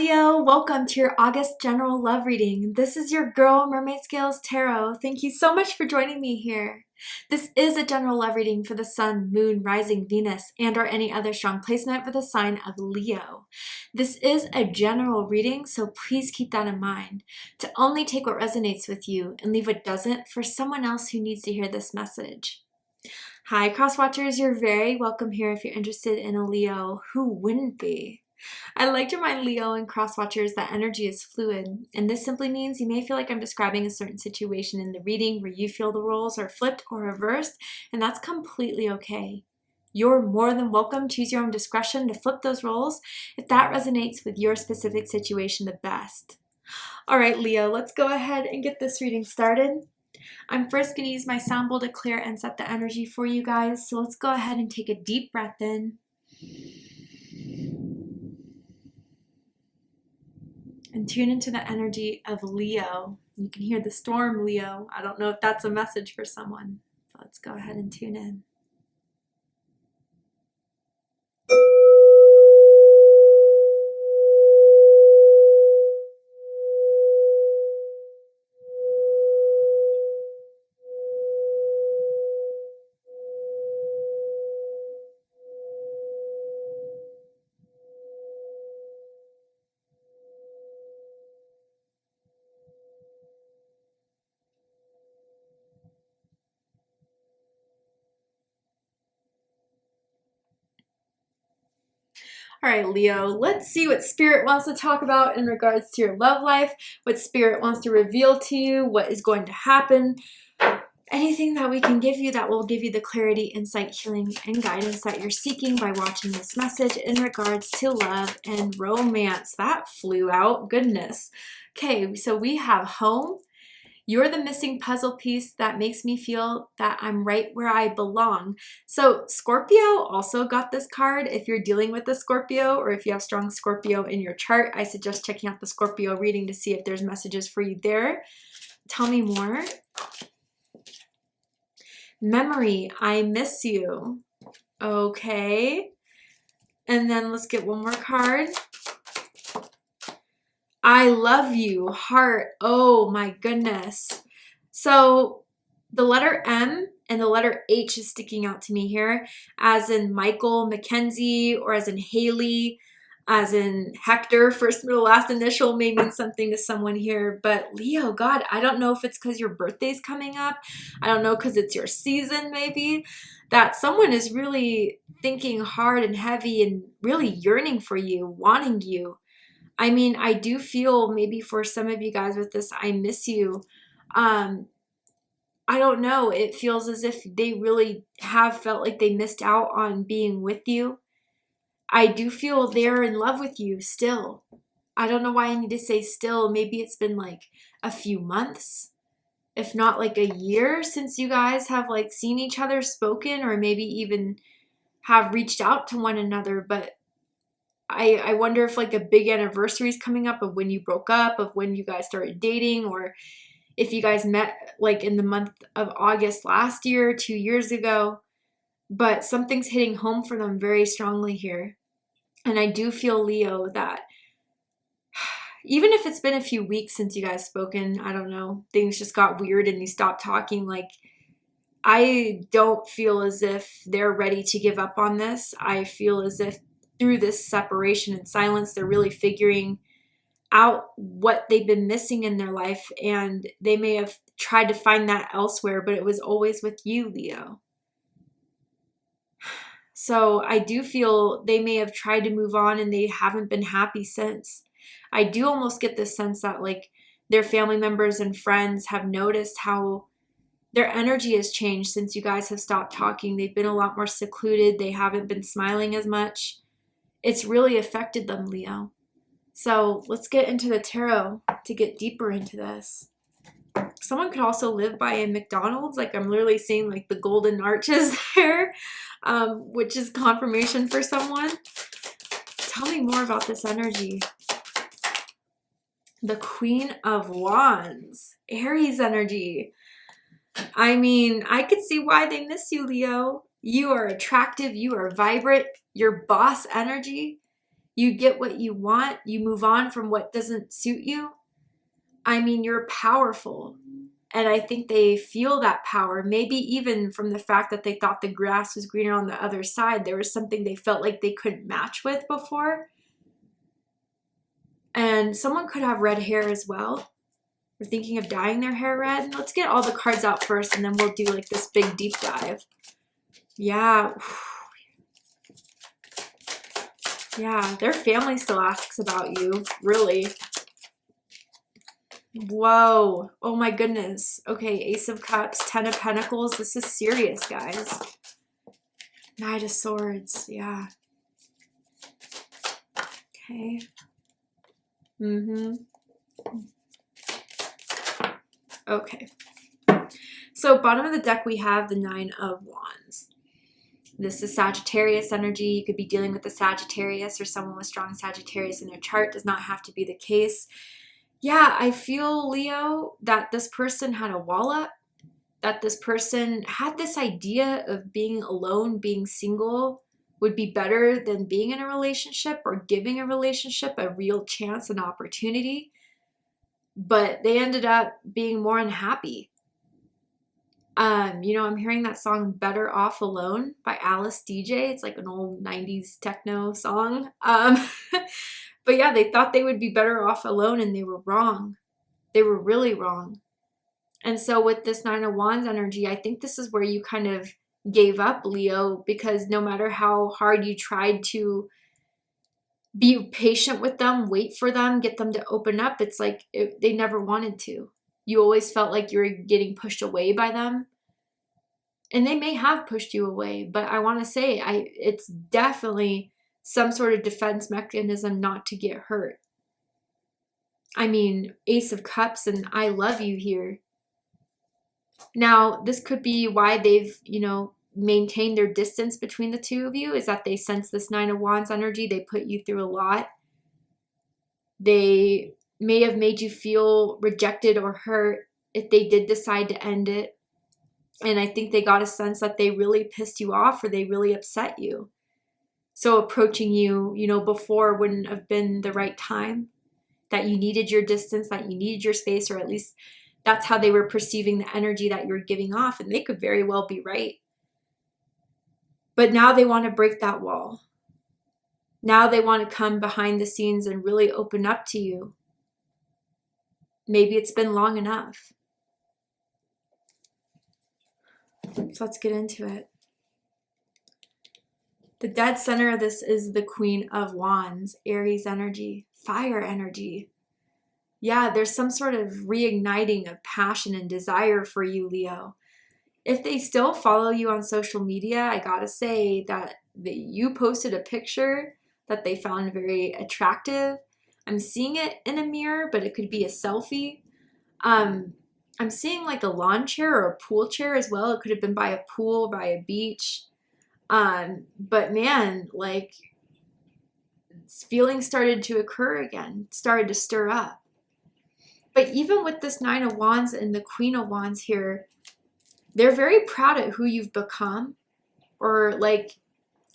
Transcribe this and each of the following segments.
Leo, welcome to your August general love reading. This is your girl, Mermaid Scales Tarot. Thank you so much for joining me here. This is a general love reading for the Sun, Moon, Rising, Venus, and or any other strong placement for the sign of Leo. This is a general reading, so please keep that in mind. To only take what resonates with you and leave what doesn't for someone else who needs to hear this message. Hi, cross watchers. You're very welcome here if you're interested in a Leo. Who wouldn't be? I like to remind Leo and cross watchers that energy is fluid, and this simply means you may feel like I'm describing a certain situation in the reading where you feel the roles are flipped or reversed, and that's completely okay. You're more than welcome to use your own discretion to flip those roles if that resonates with your specific situation the best. All right, Leo, let's go ahead and get this reading started. I'm first going to use my sound bowl to clear and set the energy for you guys, so let's go ahead and take a deep breath in. And tune into the energy of Leo. You can hear the storm, Leo. I don't know if that's a message for someone. But let's go ahead and tune in. All right, Leo, let's see what Spirit wants to talk about in regards to your love life, what Spirit wants to reveal to you, what is going to happen, anything that we can give you that will give you the clarity, insight, healing, and guidance that you're seeking by watching this message in regards to love and romance. That flew out, goodness. Okay, so we have home. You're the missing puzzle piece that makes me feel that I'm right where I belong. So Scorpio also got this card. If you're dealing with a Scorpio or if you have strong Scorpio in your chart, I suggest checking out the Scorpio reading to see if there's messages for you there. Tell me more. Memory, I miss you. Okay. And then let's get one more card. I love you, heart. Oh my goodness. So the letter M and the letter H is sticking out to me here, as in Michael Mackenzie, or as in Haley, as in Hector. First, middle, last initial may mean something to someone here. But Leo, God, I don't know if it's because your birthday's coming up. I don't know, because it's your season maybe, that someone is really thinking hard and heavy and really yearning for you, wanting you. I mean, I do feel maybe for some of you guys with this, I miss you. I don't know. It feels as if they really have felt like they missed out on being with you. I do feel they're in love with you still. I don't know why I need to say still. Maybe it's been like a few months, if not like a year since you guys have like seen each other, spoken, or maybe even have reached out to one another. But I wonder if like a big anniversary is coming up of when you broke up, of when you guys started dating, or if you guys met like in the month of August last year, 2 years ago. But something's hitting home for them very strongly here. And I do feel, Leo, that even if it's been a few weeks since you guys spoken, I don't know, things just got weird and you stopped talking, like I don't feel as if they're ready to give up on this. I feel as if through this separation and silence, they're really figuring out what they've been missing in their life, and they may have tried to find that elsewhere, but it was always with you, Leo. So I do feel they may have tried to move on and they haven't been happy since. I do almost get this sense that like their family members and friends have noticed how their energy has changed since you guys have stopped talking. They've been a lot more secluded. They haven't been smiling as much. It's really affected them, Leo. So let's get into the tarot to get deeper into this. Someone could also live by a McDonald's. Like I'm literally seeing like the golden arches there, which is confirmation for someone. Tell me more about this energy. The Queen of Wands, Aries energy. I mean, I could see why they miss you, Leo. You are attractive. You are vibrant. Your boss energy. You get what you want. You move on from what doesn't suit you. I mean, you're powerful. And I think they feel that power, maybe even from the fact that they thought the grass was greener on the other side. There was something they felt like they couldn't match with before. And someone could have red hair as well. We're thinking of dyeing their hair red. Let's get all the cards out first, and then we'll do like this big deep dive. Yeah. Yeah, their family still asks about you, really. Whoa. Oh my goodness. Okay, Ace of Cups, Ten of Pentacles. This is serious, guys. Knight of Swords. Yeah. Okay. Okay. So bottom of the deck, we have the Nine of Wands. This is Sagittarius energy. You could be dealing with a Sagittarius or someone with strong Sagittarius in their chart. Does not have to be the case. Yeah, I feel, Leo, that this person had a wall up, that this person had this idea of being alone, being single would be better than being in a relationship or giving a relationship a real chance and opportunity. But they ended up being more unhappy. You know, I'm hearing that song Better Off Alone by Alice DJ. It's like an old 90s techno song. But yeah, they thought they would be better off alone, and they were wrong. They were really wrong. And so with this Nine of Wands energy, I think this is where you kind of gave up, Leo, because no matter how hard you tried to be patient with them, wait for them, get them to open up, it's like they never wanted to. You always felt like you were getting pushed away by them. And they may have pushed you away, but I want to say it's definitely some sort of defense mechanism not to get hurt. I mean, Ace of Cups and I love you here. Now, this could be why they've, you know, maintained their distance between the two of you, is that they sense this Nine of Wands energy. They put you through a lot. They may have made you feel rejected or hurt if they did decide to end it. And I think they got a sense that they really pissed you off or they really upset you. So approaching you, you know, before wouldn't have been the right time, that you needed your distance, that you needed your space, or at least that's how they were perceiving the energy that you're giving off. And they could very well be right. But now they want to break that wall. Now they want to come behind the scenes and really open up to you. Maybe it's been long enough. So let's get into it. The dead center of this is the Queen of Wands, Aries energy, fire energy. Yeah, there's some sort of reigniting of passion and desire for you, Leo. If they still follow you on social media, I gotta say that you posted a picture that they found very attractive. I'm seeing it in a mirror, but it could be a selfie. I'm seeing like a lawn chair or a pool chair as well. It could have been by a pool, by a beach. But man, like feelings started to occur again, started to stir up. But even with this Nine of Wands and the Queen of Wands here, they're very proud of who you've become, or like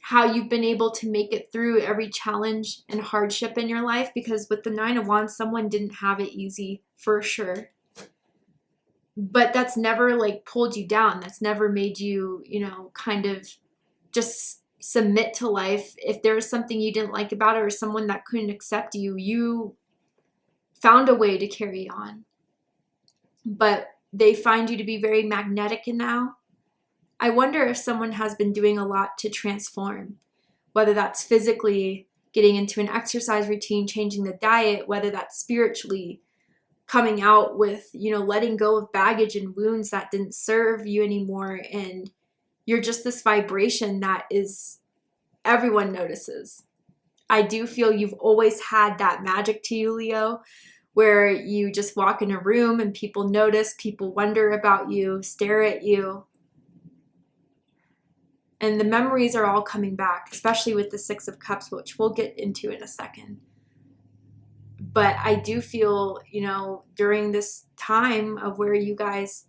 how you've been able to make it through every challenge and hardship in your life. Because with the Nine of Wands, someone didn't have it easy for sure. But that's never like pulled you down. That's never made you, you know, kind of just submit to life. If there was something you didn't like about it or someone that couldn't accept you, you found a way to carry on. But they find you to be very magnetic now. I wonder if someone has been doing a lot to transform, whether that's physically getting into an exercise routine, changing the diet, whether that's spiritually coming out with, you know, letting go of baggage and wounds that didn't serve you anymore. And you're just this vibration that is, everyone notices. I do feel you've always had that magic to you, Leo, where you just walk in a room and people notice, people wonder about you, stare at you. And the memories are all coming back, especially with the Six of Cups, which we'll get into in a second. But I do feel, you know, during this time of where you guys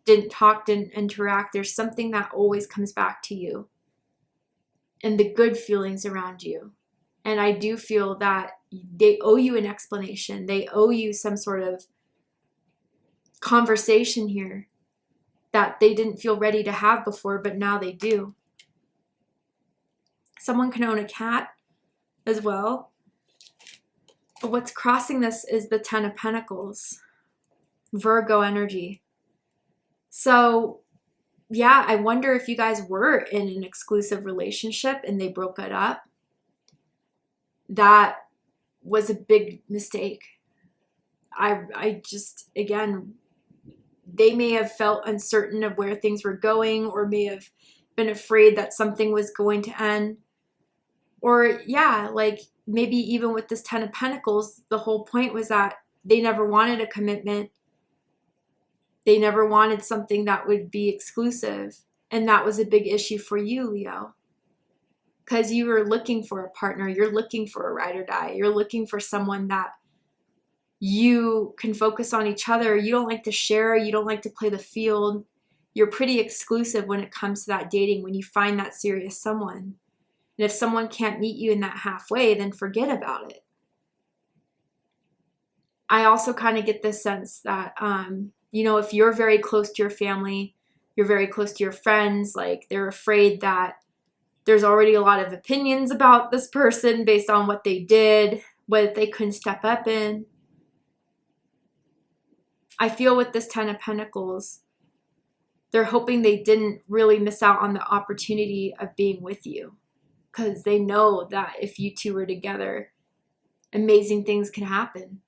didn't talk, didn't interact, there's something that always comes back to you. And the good feelings around you. And I do feel that they owe you an explanation. They owe you some sort of conversation here that they didn't feel ready to have before, but now they do. Someone can own a cat as well. But what's crossing this is the Ten of Pentacles, Virgo energy. So yeah, I wonder if you guys were in an exclusive relationship and they broke it up. That was a big mistake. I just, again, they may have felt uncertain of where things were going, or may have been afraid that something was going to end. Or yeah, like maybe even with this Ten of Pentacles, the whole point was that they never wanted a commitment. They never wanted something that would be exclusive. And that was a big issue for you, Leo. Because you were looking for a partner. You're looking for a ride or die. You're looking for someone that you can focus on each other. You don't like to share. You don't like to play the field. You're pretty exclusive when it comes to that dating, when you find that serious someone. And if someone can't meet you in that halfway, then forget about it. I also kind of get this sense that, you know, if you're very close to your family, you're very close to your friends, like they're afraid that there's already a lot of opinions about this person based on what they did, what they couldn't step up in. I feel with this Ten of Pentacles, they're hoping they didn't really miss out on the opportunity of being with you, because they know that if you two were together, amazing things can happen.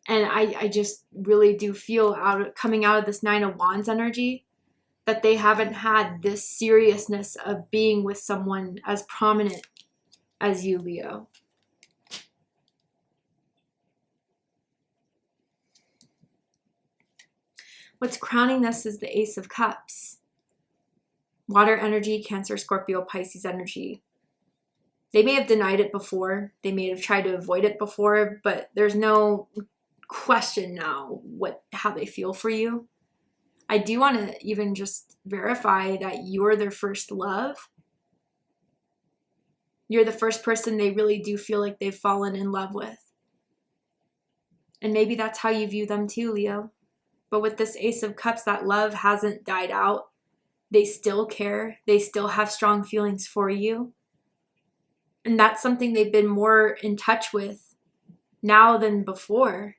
And I just really do feel coming out of this Nine of Wands energy that they haven't had this seriousness of being with someone as prominent as you, Leo. What's crowning this is the Ace of Cups. Water energy, Cancer, Scorpio, Pisces energy. They may have denied it before. They may have tried to avoid it before, but there's no question now how they feel for you. I do want to even just verify that you're their first love. You're the first person they really do feel like they've fallen in love with. And maybe that's how you view them too, Leo. But with this Ace of Cups, that love hasn't died out. They still care. They still have strong feelings for you. And that's something they've been more in touch with now than before.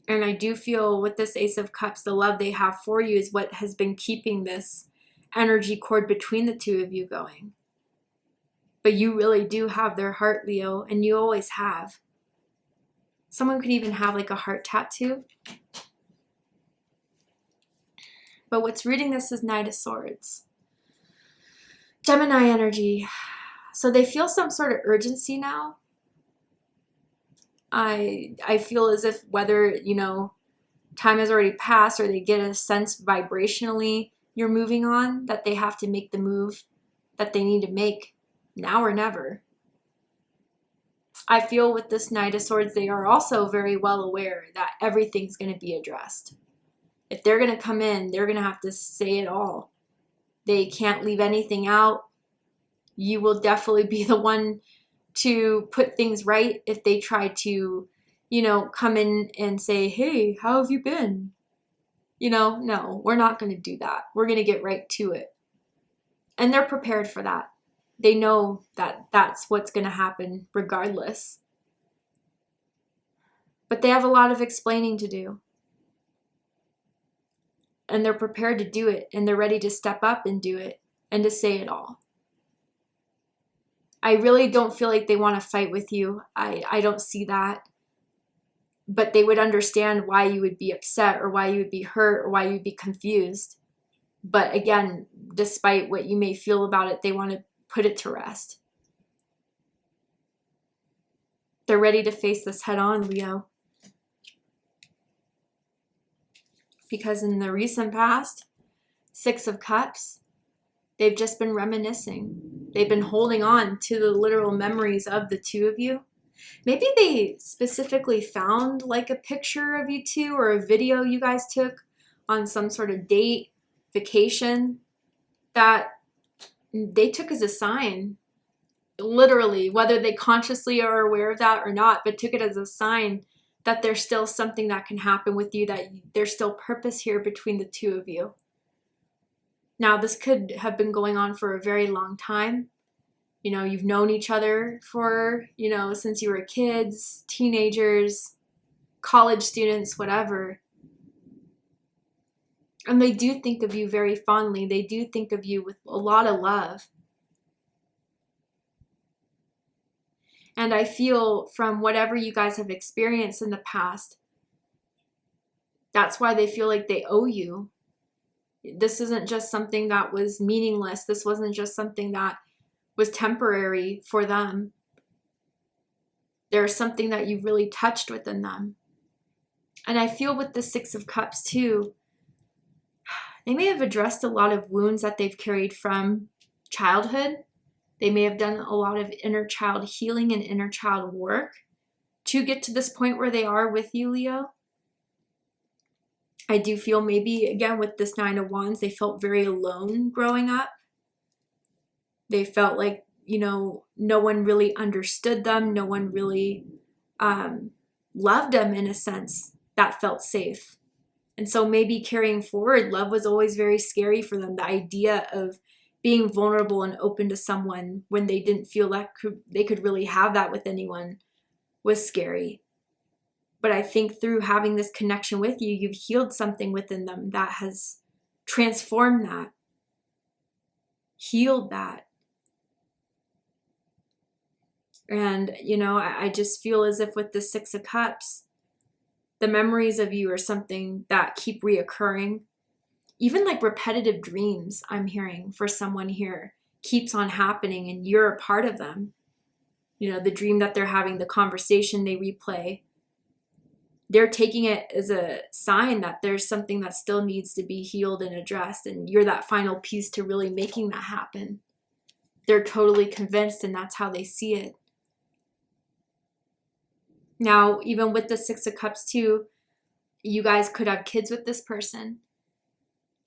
And I do feel with this Ace of Cups, the love they have for you is what has been keeping this energy cord between the two of you going. But you really do have their heart, Leo, and you always have. Someone could even have like a heart tattoo. But what's reading this is Knight of Swords. Gemini energy. So they feel some sort of urgency now. I feel as if whether, you know, time has already passed or they get a sense vibrationally you're moving on, that they have to make the move that they need to make now or never. I feel with this Knight of Swords, they are also very well aware that everything's going to be addressed. If they're going to come in, they're going to have to say it all. They can't leave anything out. You will definitely be the one to put things right if they try to, you know, come in and say, hey, how have you been? You know, no, we're not going to do that. We're going to get right to it. And they're prepared for that. They know that that's what's going to happen regardless. But they have a lot of explaining to do. And they're prepared to do it. And they're ready to step up and do it. And to say it all. I really don't feel like they want to fight with you. I don't see that. But they would understand why you would be upset or why you would be hurt or why you would be confused. But again, despite what you may feel about it, they want to put it to rest. They're ready to face this head on, Leo. Because in the recent past, Six of Cups, they've just been reminiscing. They've been holding on to the literal memories of the two of you. Maybe they specifically found like a picture of you two or a video you guys took on some sort of date, vacation, that they took as a sign literally, whether they consciously are aware of that or not, but took it as a sign that there's still something that can happen with you, that there's still purpose here between the two of you. Now, this could have been going on for a very long time. You know, you've known each other for, you know, since you were kids, teenagers, college students, whatever. And they do think of you very fondly. They do think of you with a lot of love. And I feel from whatever you guys have experienced in the past, that's why they feel like they owe you. This isn't just something that was meaningless. This wasn't just something that was temporary for them. There's something that you really touched within them. And I feel with the Six of Cups too, they may have addressed a lot of wounds that they've carried from childhood. They may have done a lot of inner child healing and inner child work to get to this point where they are with you, Leo. I do feel maybe, again, with this Nine of Wands, they felt very alone growing up. They felt like, you know, no one really understood them. No one really loved them in a sense that felt safe. And so maybe carrying forward, love was always very scary for them. The idea of being vulnerable and open to someone when they didn't feel like they could really have that with anyone was scary. But I think through having this connection with you, you've healed something within them that has transformed that, healed that. And, you know, I just feel as if with the Six of Cups, the memories of you are something that keep reoccurring. Even like repetitive dreams, I'm hearing for someone here, keeps on happening and you're a part of them. You know, the dream that they're having, the conversation they replay, they're taking it as a sign that there's something that still needs to be healed and addressed, and you're that final piece to really making that happen. They're totally convinced, and that's how they see it. Now, even with the Six of Cups too, you guys could have kids with this person,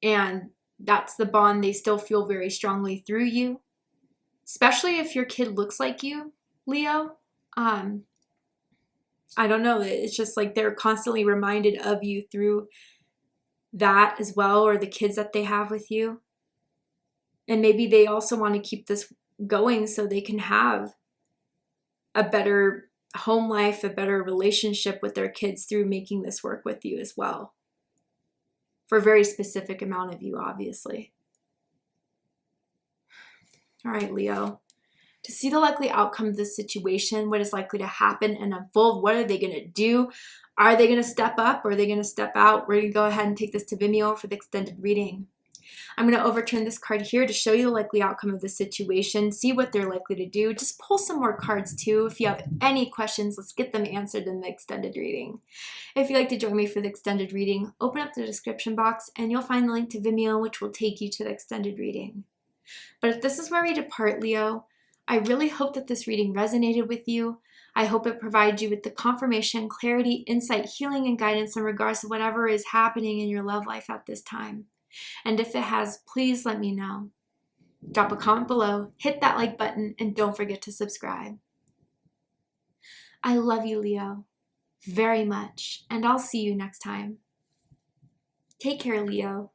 and that's the bond they still feel very strongly through you, especially if your kid looks like you, Leo. I don't know, it's just like they're constantly reminded of you through that as well, or the kids that they have with you. And maybe they also want to keep this going so they can have a better home life, a better relationship with their kids through making this work with you as well. For a very specific amount of you, obviously. All right, Leo. To see the likely outcome of this situation, what is likely to happen and unfold, what are they going to do? Are they going to step up or are they going to step out? We're going to go ahead and take this to Vimeo for the extended reading. I'm going to overturn this card here to show you the likely outcome of the situation, see what they're likely to do. Just pull some more cards too. If you have any questions, let's get them answered in the extended reading. If you'd like to join me for the extended reading, open up the description box and you'll find the link to Vimeo, which will take you to the extended reading. But if this is where we depart, Leo, I really hope that this reading resonated with you. I hope it provides you with the confirmation, clarity, insight, healing, and guidance in regards to whatever is happening in your love life at this time. And if it has, please let me know. Drop a comment below, hit that like button, and don't forget to subscribe. I love you, Leo, very much, and I'll see you next time. Take care, Leo.